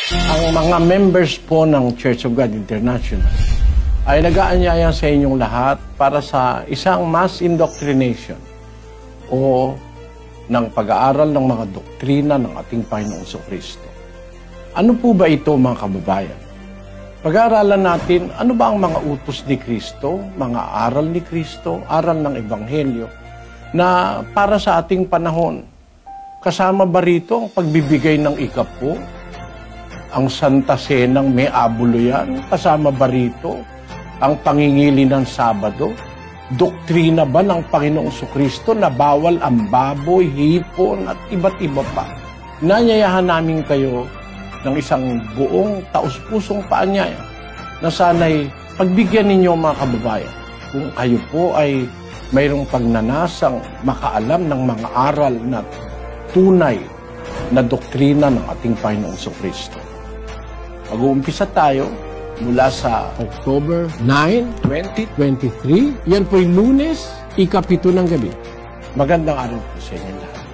Ang mga members po ng Church of God International ay nag-aanyaya sa inyong lahat para sa isang mass indoctrination o ng pag-aaral ng mga doktrina ng ating Panginoong Jesucristo. Ano po ba ito, mga kababayan? Pag-aaralan natin, ano ba ang mga utos ni Kristo, mga aral ni Kristo, aral ng Ebanghelyo, na para sa ating panahon. Kasama ba rito ang pagbibigay ng ikapo? Ang Santa Senang may abulo yan? Kasama ba rito ang pangingili ng Sabado? Doktrina ba ng Panginoong Jesucristo na bawal ang baboy, hipon at iba't iba pa? Nanyayahan namin kayo ng isang buong taus-pusong paanyaya na sana'y pagbigyan ninyo, mga kababayan, kung kayo po ay mayroong pagnanasang makaalam ng mga aral na tunay na doktrina ng ating Panginoong Jesucristo. Mag-uumpisa tayo mula sa October 9, 2023. Yan po'y Lunes, ika-7 ng gabi. Magandang araw po sa inyo lahat.